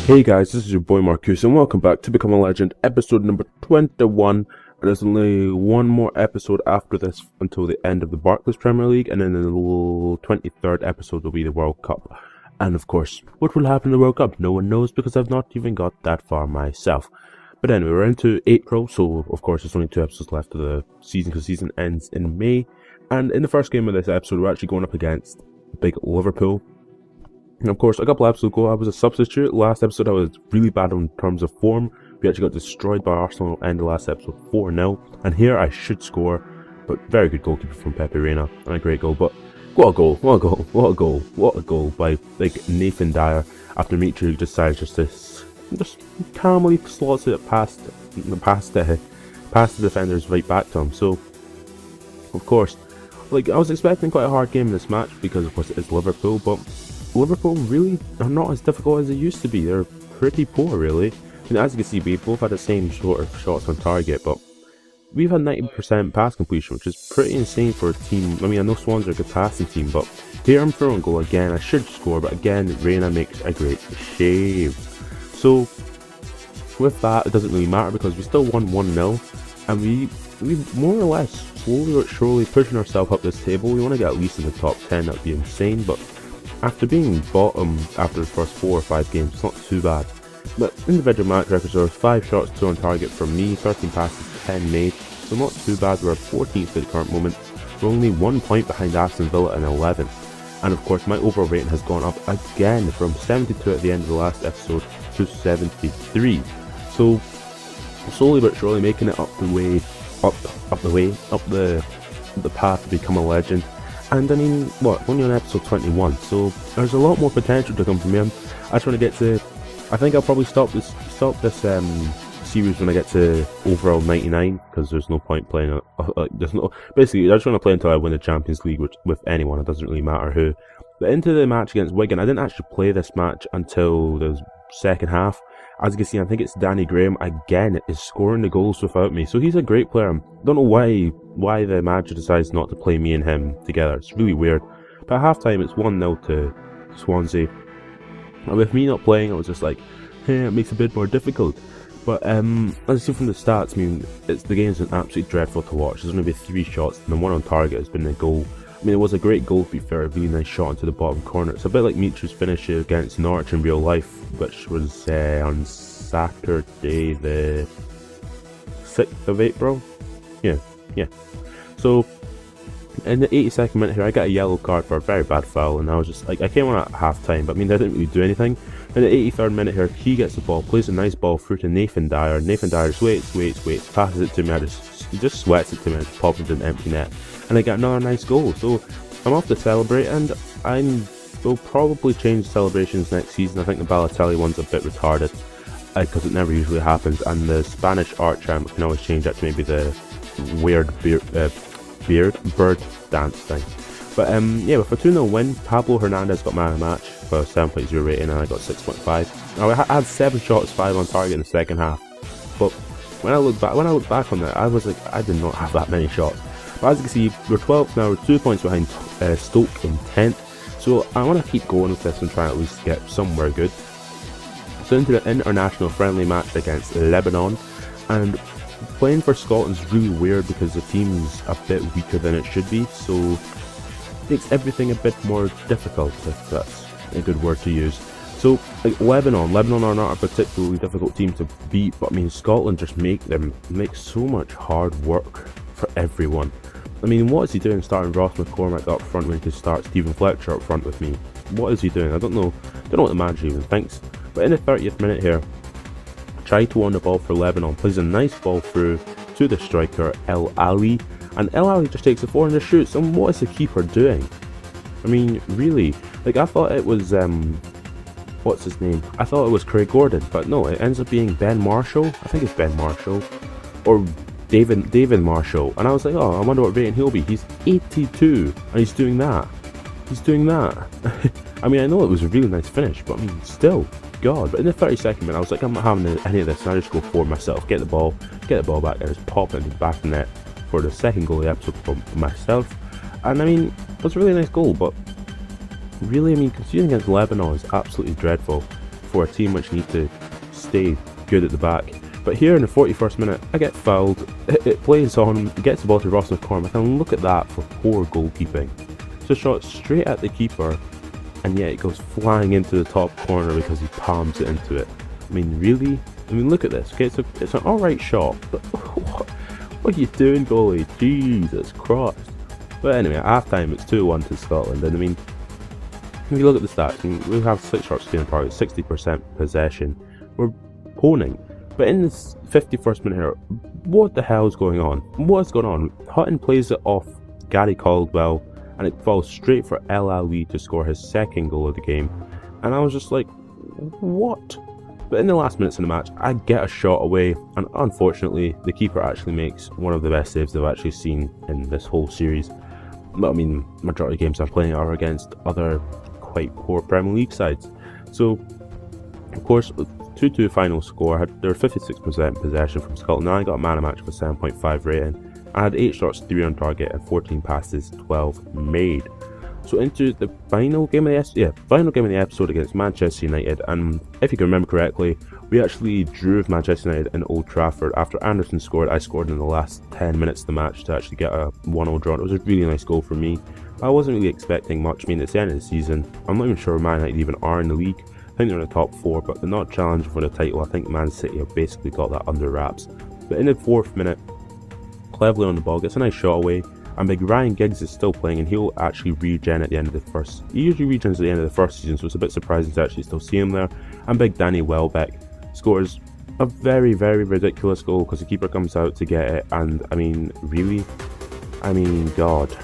Hey guys, this is your boy MrMarkcoos and welcome back to Become a Legend, episode number 21. And there's only one more episode after this until the end of the Barclays Premier League, and then the 23rd episode will be the World Cup. And of course, what will happen in the World Cup? No one knows because I've not even got that far myself. But anyway, we're into April, so of course there's only 2 episodes left of the season because the season ends in May. And in the first game of this episode, we're actually going up against big Liverpool. And of course, a couple episodes ago, I was a substitute. Last episode, I was really bad in terms of form. We actually got destroyed by Arsenal and the last episode 4-0. And here, I should score. But very good goalkeeper from Pepe Reina. And a great goal. But what a goal, what a goal, what a goal, what a goal by Nathan Dyer. After Mitri decides just calmly slots it past the defenders right back to him. So, of course, I was expecting quite a hard game in this match because, of course, it's Liverpool. But Liverpool really are not as difficult as they used to be. They're pretty poor, really. I mean, as you can see, we both had the same sort of shots on target, but we've had 90% pass completion, which is pretty insane for a team. I mean, I know Swans are a good passing team, but here I'm throwing goal again. I should score, but again, Reina makes a great save. So, with that, it doesn't really matter because we still won 1-0, and we more or less, slowly but surely, pushing ourselves up this table. We want to get at least in the top 10, that would be insane, but after being bottom after the first 4 or 5 games, it's not too bad. But individual match records are 5 shots, 2 on target from me, 13 passes, 10 made, so not too bad. We're 14th at the current moment. We're only 1 point behind Aston Villa in 11th. And of course, my overall rating has gone up again from 72 at the end of the last episode to 73. So, slowly but surely making it up the path to become a legend. And I mean, only on episode 21, so there's a lot more potential to come from him. I just want to get to, I think I'll probably stop this series when I get to overall 99, because there's no point playing, basically I just want to play until I win the Champions League with anyone, it doesn't really matter who. But into the match against Wigan, I didn't actually play this match until the second half. As you can see, I think it's Danny Graham again is scoring the goals without me. So he's a great player. I don't know why the manager decides not to play me and him together. It's really weird. But at half time, it's 1-0 to Swansea. And with me not playing, I was just like, hey, it makes it a bit more difficult. But as you see from the stats, I mean, the game's been absolutely dreadful to watch. There's only been 3 shots, and the one on target has been a goal. I mean, it was a great goal, to be fair, a really nice shot into the bottom corner. It's a bit like Mitri's finish against Norwich in real life, which was on Saturday the 6th of April. Yeah. So, in the 82nd minute here, I got a yellow card for a very bad foul, and I was just like, I came on at half time, but I mean, I didn't really do anything. In the 83rd minute here, he gets the ball, plays a nice ball through to Nathan Dyer. Nathan Dyer just waits, passes it to me, he just sweats it to me, and just pops it in an empty net. And I got another nice goal, so I'm off to celebrate, and will probably change celebrations next season. I think the Balotelli one's a bit retarded, because it never usually happens, and the Spanish art chant can always change that to maybe the weird bird dance thing. But yeah, with a 2-0 win, Pablo Hernandez got man of the match for 7.0 rating, and I got 6.5. Now I had 7 shots, 5 on target in the second half, but when I look back on that, I was like, I did not have that many shots. But as you can see, we're 12th now, we're 2 points behind Stoke in 10th. So I want to keep going with this and try at least get somewhere good. So into the international friendly match against Lebanon, and playing for Scotland's really weird because the team's a bit weaker than it should be, so it makes everything a bit more difficult, if that's a good word to use. So Lebanon are not a particularly difficult team to beat, but I mean Scotland just make so much hard work for everyone. I mean, what is he doing starting Ross McCormack up front when he could start Stephen Fletcher up front with me? What is he doing? I don't know what the manager even thinks. But in the 30th minute here, try to win the ball for Lebanon, plays a nice ball through to the striker El Ali, and El Ali just takes a 400 shoots. And what is the keeper doing? I mean, really, I thought it was what's his name? I thought it was Craig Gordon, but no, it ends up being Ben Marshall. I think it's Ben Marshall, or David Marshall, and I was like, oh, I wonder what rating he'll be. He's 82, and he's doing that. I mean, I know it was a really nice finish, but I mean, still, God. But in the 32nd minute, I was like, I'm not having any of this, and I just go forward myself, get the ball back, and just pop it in the back of the net for the second goal of the episode for myself. And I mean, it was a really nice goal, but really, I mean, conceding against Lebanon is absolutely dreadful. for a team which need to stay good at the back. But here in the 41st minute, I get fouled, it plays on, gets the ball to Ross McCormick, and look at that for poor goalkeeping. It's a shot straight at the keeper, and yet it goes flying into the top corner because he palms it into it. I mean, really? I mean, look at this. Okay, it's an alright shot, but what are you doing, goalie? Jesus Christ. But anyway, at half-time, it's 2-1 to Scotland, and I mean, if you look at the stats, I mean, we have 6 shots to the target, 60% possession. We're honing. But in this 51st minute here, what the hell is going on? What's going on? Hutton plays it off Gary Caldwell, and it falls straight for El Ali to score his second goal of the game. And I was just like, what? But in the last minutes of the match, I get a shot away, and unfortunately, the keeper actually makes one of the best saves I've actually seen in this whole series. I mean, majority of games I'm playing are against other quite poor Premier League sides. So, of course, 2-2 final score. There were 56% possession from Scotland, and I got a man of match with 7.5 rating. I had 8 shots, 3 on target, and 14 passes, 12 made. So into the final game of the episode against Manchester United, and if you can remember correctly, we actually drew with Manchester United in Old Trafford. After Anderson scored, I scored in the last 10 minutes of the match to actually get a 1-0 draw. It was a really nice goal for me. I wasn't really expecting much. I mean, it's the end of the season. I'm not even sure where Man United even are in the league. I think they're in the top 4, but they're not challenging for the title. I think Man City have basically got that under wraps. But in the 4th minute, Cleverly on the ball, gets a nice shot away, and big Ryan Giggs is still playing, and he'll actually regen at the end of the first. He usually regens at the end of the first season, so it's a bit surprising to actually still see him there. And big Danny Welbeck scores a very, very ridiculous goal because the keeper comes out to get it, and I mean, really? I mean, God.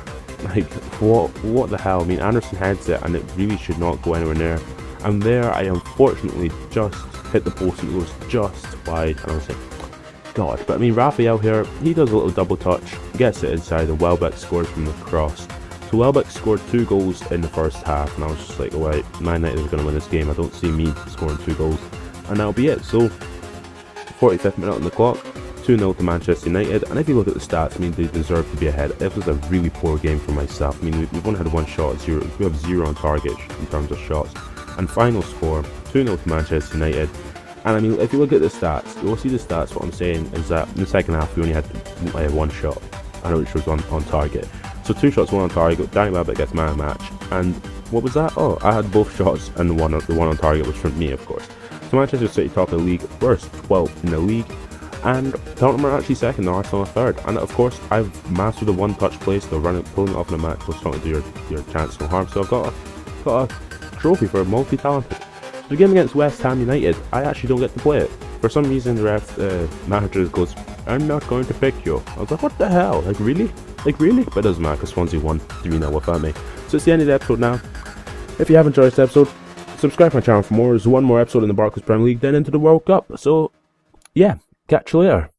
Like, what the hell? I mean, Anderson heads it, and it really should not go anywhere near. And there, I unfortunately just hit the post, and it goes just wide, and I was like, God. But I mean, Raphael here, he does a little double touch, gets it inside, and Welbeck scores from the cross. So Welbeck scored 2 goals in the first half, and I was just like, alright, Man United is going to win this game. I don't see me scoring 2 goals, and that'll be it. So, 45th minute on the clock, 2-0 to Manchester United, and if you look at the stats, I mean, they deserve to be ahead. It was a really poor game for myself. I mean, we've only had 1 shot, 0. We have 0 on target in terms of shots. And final score, 2-0 to Manchester United. And I mean, if you look at the stats, you'll see the stats. What I'm saying is that in the second half, we only had 1 shot, which was on target. So 2 shots, 1 on target. Danny Welbeck gets man of match. And what was that? Oh, I had both shots, and the one on target was from me, of course. So Manchester City top of the league, first 12th in the league, and Tottenham are actually second, and Arsenal are third. And of course, I've mastered the one-touch play, so pulling it off in a match was starting to do your chance no harm. So I've got a trophy for multi-talented. The game against West Ham United, I actually don't get to play it. For some reason, the manager goes, "I'm not going to pick you." I was like, what the hell? Like, really? Like, really? But it doesn't matter, because Swansea won 3-0 without me. So it's the end of the episode now. If you have enjoyed this episode, subscribe to my channel for more. There's 1 more episode in the MrMarkcoos Premier League, then into the World Cup. So, yeah, catch you later.